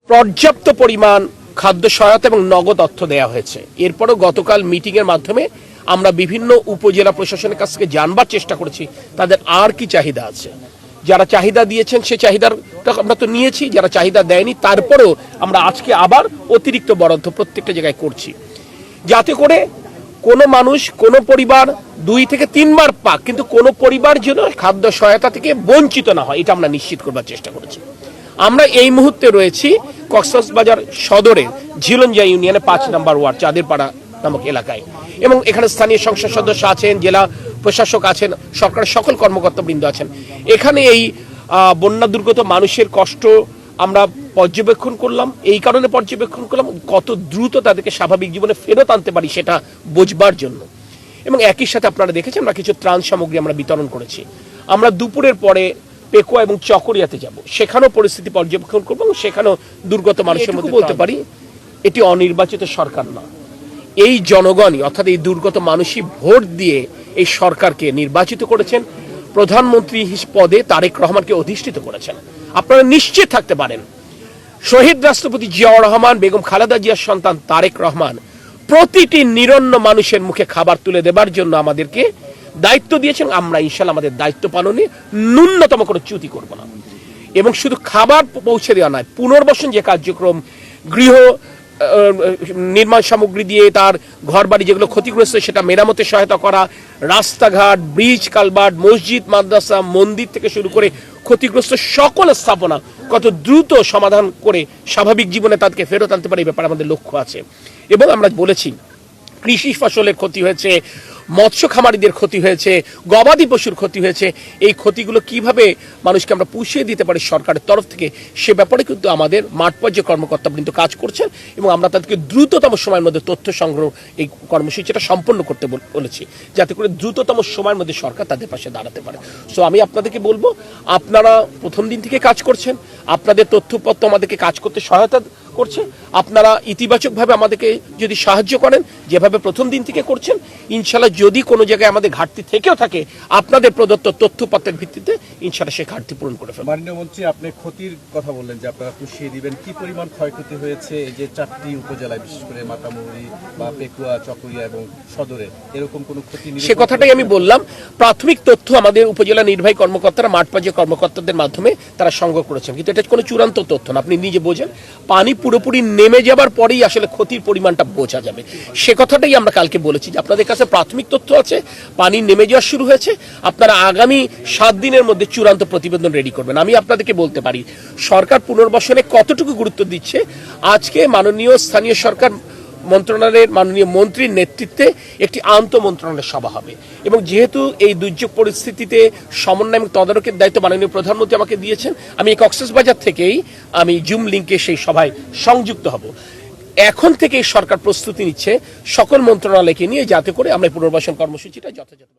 পর্যাপ্ত পরিমাণ খাদ্য সহায়তা এবং নগদ অর্থ দেওয়া হয়েছে। এরপরও গতকাল মিটিংয়ের মাধ্যমে আমরা বিভিন্ন উপজেলা প্রশাসনের কাছ থেকে জানবার চেষ্টা করেছি তাদের আর কি চাহিদা আছে। যারা চাহিদা দিয়েছেন সে চাহিদাটা আমরা তো নিয়েছি, যারা চাহিদা দেয়নি তারপরেও আমরা আজকে আবার অতিরিক্ত বরাদ্দ প্রত্যেকটা জায়গায় করছি, যাতে করে কোনো মানুষ কোনো পরিবার 2 থেকে 3 বার পাক, কিন্তু কোনো পরিবার যেন খাদ্য সহায়তা থেকে বঞ্চিত না হয়, এটা আমরা নিশ্চিত করবার চেষ্টা করেছি। আমরা এই মুহূর্তে রয়েছি কক্সবাজার সদরের ঝিলঞ্জা ইউনিয়নে 5 নম্বর ওয়ার্ড চাঁদেরপাড়া নামক এলাকায়, এবং এখানে স্থানীয় সংসদ সদস্য আছেন, জেলা প্রশাসক আছেন, সরকারের সকল কর্মকর্তাবৃন্দ আছেন। এখানে এই বন্যা দুর্গত মানুষের কষ্ট আমরা পর্যবেক্ষণ করলাম, এই কারণে পর্যবেক্ষণ করলাম কত দ্রুত তাদেরকে স্বাভাবিক জীবনে ফেরত আনতে পারি সেটা বোঝবার জন্য। এবং একই সাথে আপনারা দেখেছেন আমরা কিছু ত্রাণ সামগ্রী আমরা বিতরণ করেছি। আমরা দুপুরের পরে পেকুয়া এবং চকরিয়াতে যাব, সেখানেও পরিস্থিতি পর্যবেক্ষণ করবো এবং সেখানেও দুর্গত মানুষের মধ্যে বলতে পারি এটি অনির্বাচিত সরকার না, এই জনগণই অর্থাৎ এই দুর্গত মানুষই ভোট দিয়ে এই সরকারকে নির্বাচিত করেছেন, প্রধানমন্ত্রী পদে তারেক রহমানকে অধিষ্ঠিত করেছেন। আপনারা নিশ্চিত থাকতে পারেন শহীদ রাষ্ট্রপতি জিয়াউর রহমান, বেগম খালেদা জিয়ার সন্তান তারেক রহমান প্রতিটি নিরন্ন মানুষের মুখে খাবার তুলে দেবার জন্য আমাদেরকে দায়িত্ব দিয়েছেন। আমরা ইনশাআল্লাহ আমাদের দায়িত্ব পালনে ন্যূনতম কোনো চ্যুতি করব না। এবং শুধু খাবার পৌঁছে দেওয়া নয়, পুনর্বাসন যে কার্যক্রম, গৃহ নির্মাণ সামগ্রী দিয়ে তার ঘরবাড়ি যেগুলো ক্ষতিগ্রস্ত সেটা মেরামতে সহায়তা করা, রাস্তাঘাট, ব্রিজ, কালভার্ট, মসজিদ, মাদ্রাসা, মন্দির থেকে শুরু করে ক্ষতিগ্রস্ত সকল স্থাপনা কত দ্রুত সমাধান করে স্বাভাবিক জীবনে তাদেরকে ফেরত আনতে পারে এই ব্যাপারে আমাদের লক্ষ্য আছে। এবং আমরা বলেছি কৃষি ফসলের ক্ষতি হয়েছে, মৎস্য খামারিদের ক্ষতি হয়েছে, গবাদি পশুর ক্ষতি হয়েছে, এই ক্ষতিগুলো কিভাবে মানুষকে আমরা পুষিয়ে দিতে পারি সরকারের তরফ থেকে সে ব্যাপারে কিন্তু আমাদের মাঠ পর্যায়ে কর্মকর্তাবৃন্দ কাজ করছেন এবং আমরা তাদেরকে দ্রুততম সময়ের মধ্যে তথ্য সংগ্রহ এই কর্মসূচিটা সম্পন্ন করতে বলেছি, যাতে করে দ্রুততম সময়ের মধ্যে সরকার তাদের পাশে দাঁড়াতে পারে। সো আমি আপনাদেরকে বলবো আপনারা প্রথম দিন থেকে কাজ করছেন, আপনাদের তথ্যপত্র আমাদেরকে কাজ করতে সহায়তা করছে, আপনারা ইতিবাচকভাবে আমাদেরকে যদি সাহায্য করেন যেভাবে প্রথম দিন থেকে করছেন, ইনশাআল্লাহ যদি কোনো জায়গায় আমাদের ঘাটতি থেকেও থাকে আপনাদের প্রদত্ত তথ্যপত্রের ভিত্তিতে ইনশাআল্লাহ সেই ঘাটতি পূরণ করে ফেলবেন। মাননীয় মন্ত্রী, আপনি ক্ষতির কথা বললেন যে আপনারা পুষিয়ে দিবেন, কি পরিমাণ ক্ষয়ক্ষতি হয়েছে এই যে 4টি উপজেলায়, বিশেষ করে মাতামুহুরী বা পেকুয়া, চকরিয়া এবং সদরে, এরকম কোনো ক্ষতি? সে কথাটাই আমি বললাম, প্রাথমিক তথ্য আমাদের উপজেলা নির্বাহী কর্মকর্তারা মাঠ পর্যায়ে কর্মকর্তাদের মাধ্যমে তারা সংগ্রহ করেছেন, কিন্তু এটা কোনো চূড়ান্ত তথ্য না। আপনি নিজে বোঝেন পানি পুরোপুরি নেমে যাবার পরেই আসলে ক্ষতির পরিমাণটা বোঝা যাবে। সে কথাটাই আমরা কালকে বলেছি যে আপনাদের কাছে প্রাথমিক তথ্য আছে, পানি নেমে যাওয়া শুরু হয়েছে, আপনারা আগামী 7 দিনের মধ্যে চূড়ান্ত প্রতিবেদন রেডি করবেন। আমি আপনাদেরকে বলতে পারি সরকার পুনর্বাসনে কতটুকু গুরুত্ব দিচ্ছে। আজকে মাননীয় স্থানীয় সরকার মন্ত্রণালয়ের মাননীয় মন্ত্রীর নেতৃত্বে একটি আন্তঃ মন্ত্রণালয়ের সভা হবে এবং যেহেতু এই দুর্যোগ পরিস্থিতিতে সমন্বয় এবং তদারকির দায়িত্ব মাননীয় প্রধানমন্ত্রী আমাকে দিয়েছেন, আমি এই কক্সবাজার থেকেই আমি জুম লিঙ্কে সেই সভায় সংযুক্ত হব। এখন থেকে সরকার প্রস্তুতি নিচ্ছে সকল মন্ত্রণালয়কে নিয়ে, যাতে করে আমরা পুনর্বাসন কর্মসূচিটা যথাযথ